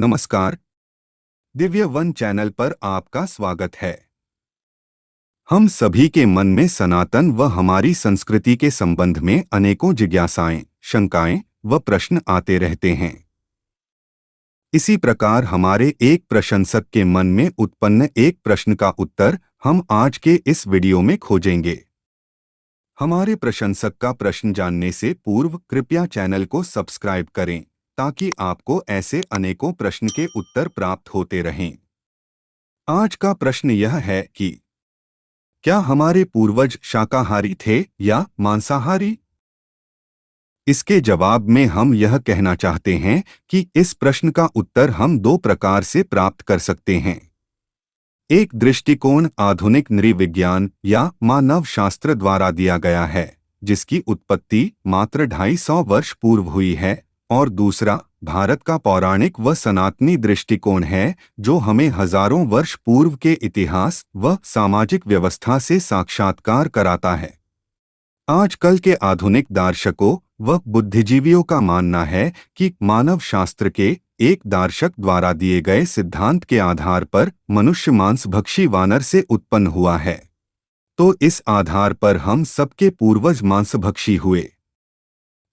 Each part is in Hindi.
नमस्कार। दिव्य वन चैनल पर आपका स्वागत है। हम सभी के मन में सनातन व हमारी संस्कृति के संबंध में अनेकों जिज्ञासाएं, शंकाएं व प्रश्न आते रहते हैं। इसी प्रकार हमारे एक प्रशंसक के मन में उत्पन्न एक प्रश्न का उत्तर हम आज के इस वीडियो में खोजेंगे। हमारे प्रशंसक का प्रश्न जानने से पूर्व कृपया चैनल को सब्सक्राइब करें ताकि आपको ऐसे अनेकों प्रश्न के उत्तर प्राप्त होते रहें। आज का प्रश्न यह है कि क्या हमारे पूर्वज शाकाहारी थे या मांसाहारी? इसके जवाब में हम यह कहना चाहते हैं कि इस प्रश्न का उत्तर हम दो प्रकार से प्राप्त कर सकते हैं। एक दृष्टिकोण आधुनिक नृविज्ञान या मानव शास्त्र द्वारा दिया गया है, जिसकी उत्पत्ति मात्र 250 वर्ष पूर्व हुई है, और दूसरा भारत का पौराणिक व सनातनी दृष्टिकोण है, जो हमें हजारों वर्ष पूर्व के इतिहास व सामाजिक व्यवस्था से साक्षात्कार कराता है। आजकल के आधुनिक दार्शकों व बुद्धिजीवियों का मानना है कि मानव शास्त्र के एक दार्शक द्वारा दिए गए सिद्धांत के आधार पर मनुष्य मांसभक्षी वानर से उत्पन्न हुआ है, तो इस आधार पर हम सबके पूर्वज मांसभक्षी हुए।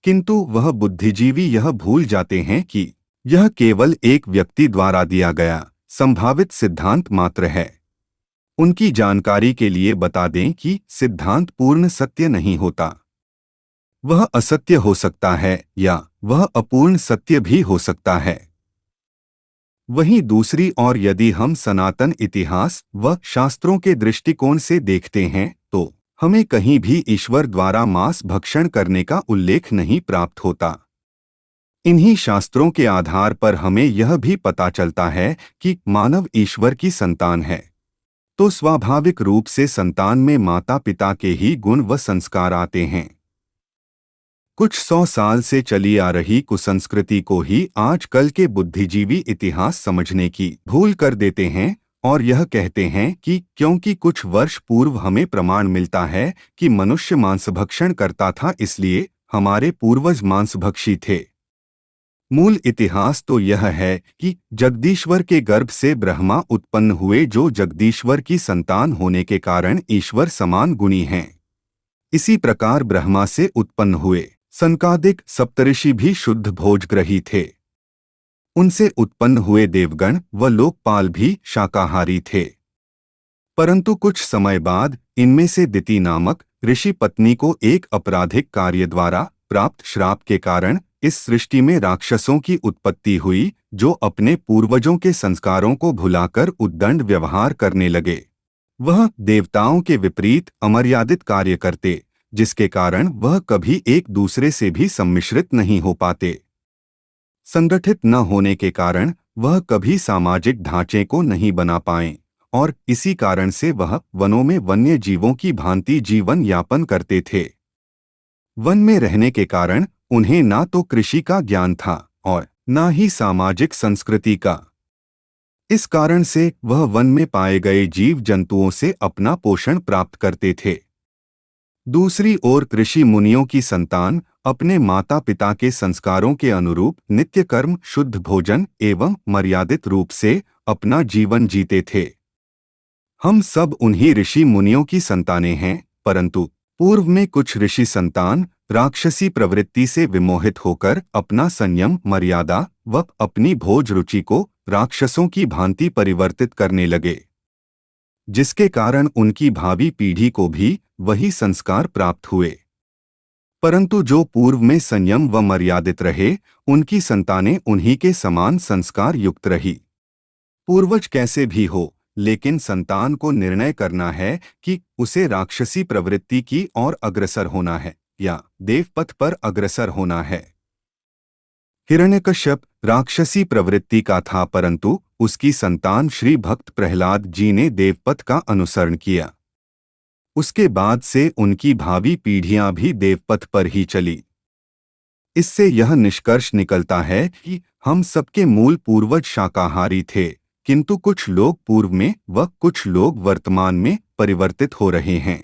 किंतु वह बुद्धिजीवी यह भूल जाते हैं कि यह केवल एक व्यक्ति द्वारा दिया गया संभावित सिद्धांत मात्र है। उनकी जानकारी के लिए बता दें कि सिद्धांत पूर्ण सत्य नहीं होता। वह असत्य हो सकता है या वह अपूर्ण सत्य भी हो सकता है। वहीं दूसरी ओर यदि हम सनातन इतिहास व शास्त्रों के दृष्टिकोण से देखते हैं तो हमें कहीं भी ईश्वर द्वारा मांस भक्षण करने का उल्लेख नहीं प्राप्त होता। इन्हीं शास्त्रों के आधार पर हमें यह भी पता चलता है कि मानव ईश्वर की संतान है, तो स्वाभाविक रूप से संतान में माता पिता के ही गुण व संस्कार आते हैं। कुछ 100 साल से चली आ रही कुसंस्कृति को ही आजकल के बुद्धिजीवी इतिहास समझने की भूल कर देते हैं और यह कहते हैं कि क्योंकि कुछ वर्ष पूर्व हमें प्रमाण मिलता है कि मनुष्य मांसभक्षण करता था, इसलिए हमारे पूर्वज मांसभक्षी थे। मूल इतिहास तो यह है कि जगदीश्वर के गर्भ से ब्रह्मा उत्पन्न हुए, जो जगदीश्वर की संतान होने के कारण ईश्वर समान गुणी हैं। इसी प्रकार ब्रह्मा से उत्पन्न हुए सनकादिक सप्तऋषि भी शुद्ध भोजग्रही थे। उनसे उत्पन्न हुए देवगण व लोकपाल भी शाकाहारी थे। परंतु कुछ समय बाद इनमें से दिति नामक ऋषि पत्नी को एक आपराधिक कार्य द्वारा प्राप्त श्राप के कारण इस सृष्टि में राक्षसों की उत्पत्ति हुई, जो अपने पूर्वजों के संस्कारों को भुलाकर उद्दंड व्यवहार करने लगे। वह देवताओं के विपरीत अमर्यादित कार्य करते, जिसके कारण वह कभी एक दूसरे से भी सम्मिश्रित नहीं हो पाते। संगठित न होने के कारण वह कभी सामाजिक ढांचे को नहीं बना पाए, और इसी कारण से वह वनों में वन्य जीवों की भांति जीवन यापन करते थे। वन में रहने के कारण उन्हें ना तो कृषि का ज्ञान था और ना ही सामाजिक संस्कृति का। इस कारण से वह वन में पाए गए जीव जंतुओं से अपना पोषण प्राप्त करते थे। दूसरी ओर ऋषि मुनियों की संतान अपने माता पिता के संस्कारों के अनुरूप नित्य कर्म, शुद्ध भोजन एवं मर्यादित रूप से अपना जीवन जीते थे। हम सब उन्हीं ऋषि मुनियों की संतानें हैं, परंतु पूर्व में कुछ ऋषि संतान राक्षसी प्रवृत्ति से विमोहित होकर अपना संयम, मर्यादा व अपनी भोज रुचि को राक्षसों की भांति परिवर्तित करने लगे, जिसके कारण उनकी भावी पीढ़ी को भी वही संस्कार प्राप्त हुए। परंतु जो पूर्व में संयम व मर्यादित रहे, उनकी संतानें उन्हीं के समान संस्कार युक्त रही। पूर्वज कैसे भी हो, लेकिन संतान को निर्णय करना है कि उसे राक्षसी प्रवृत्ति की ओर अग्रसर होना है या देवपथ पर अग्रसर होना है। हिरण्यकश्यप राक्षसी प्रवृत्ति का था, परंतु उसकी संतान श्री भक्त प्रहलाद जी ने देवपथ का अनुसरण किया। उसके बाद से उनकी भावी पीढ़ियां भी देवपथ पर ही चली। इससे यह निष्कर्ष निकलता है कि हम सबके मूल पूर्वज शाकाहारी थे, किंतु कुछ लोग पूर्व में व कुछ लोग वर्तमान में परिवर्तित हो रहे हैं।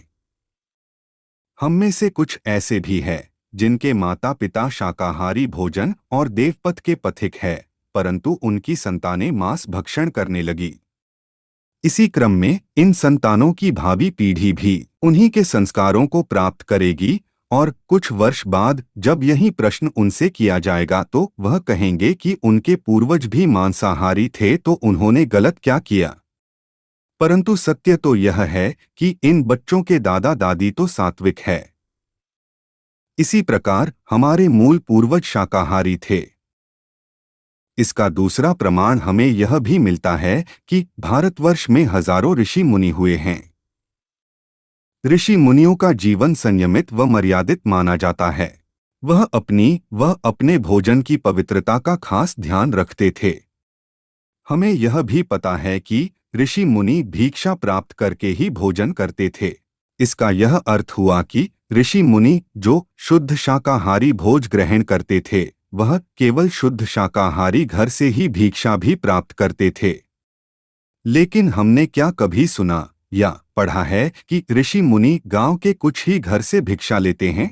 हम में से कुछ ऐसे भी हैं जिनके माता पिता शाकाहारी भोजन और देवपथ के पथिक है, परंतु उनकी संतानें मांस भक्षण करने लगी। इसी क्रम में इन संतानों की भावी पीढ़ी भी उन्हीं के संस्कारों को प्राप्त करेगी और कुछ वर्ष बाद जब यही प्रश्न उनसे किया जाएगा तो वह कहेंगे कि उनके पूर्वज भी मांसाहारी थे तो उन्होंने गलत क्या किया। परंतु सत्य तो यह है कि इन बच्चों के दादा दादी तो सात्विक है। इसी प्रकार हमारे मूल पूर्वज शाकाहारी थे। इसका दूसरा प्रमाण हमें यह भी मिलता है कि भारतवर्ष में हजारों ऋषि मुनि हुए हैं। ऋषि मुनियों का जीवन संयमित व मर्यादित माना जाता है। वह अपने भोजन की पवित्रता का खास ध्यान रखते थे। हमें यह भी पता है कि ऋषि मुनि भिक्षा प्राप्त करके ही भोजन करते थे। इसका यह अर्थ हुआ कि ऋषि मुनि जो शुद्ध शाकाहारी भोज ग्रहण करते थे वह केवल शुद्ध शाकाहारी घर से ही भिक्षा भी प्राप्त करते थे। लेकिन हमने क्या कभी सुना या पढ़ा है कि ऋषि मुनि गांव के कुछ ही घर से भिक्षा लेते हैं?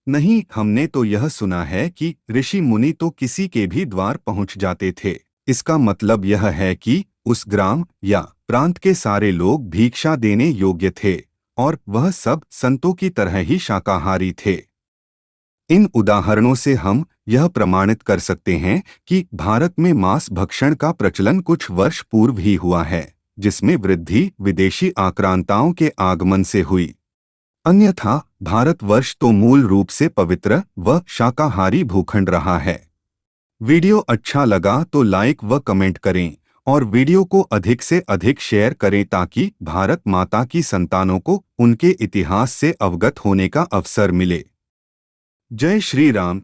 नहीं, हमने तो यह सुना है कि ऋषि मुनि तो किसी के भी द्वार पहुंच जाते थे। इसका मतलब यह है कि उस ग्राम या प्रांत के सारे लोग भिक्षा देने योग्य थे और वह सब संतों की तरह ही शाकाहारी थे। इन उदाहरणों से हम यह प्रमाणित कर सकते हैं कि भारत में मांस भक्षण का प्रचलन कुछ वर्ष पूर्व ही हुआ है, जिसमें वृद्धि विदेशी आक्रांताओं के आगमन से हुई। अन्यथा भारतवर्ष तो मूल रूप से पवित्र व शाकाहारी भूखंड रहा है। वीडियो अच्छा लगा तो लाइक व कमेंट करें और वीडियो को अधिक से अधिक शेयर करें ताकि भारत माता की संतानों को उनके इतिहास से अवगत होने का अवसर मिले। जय श्री राम।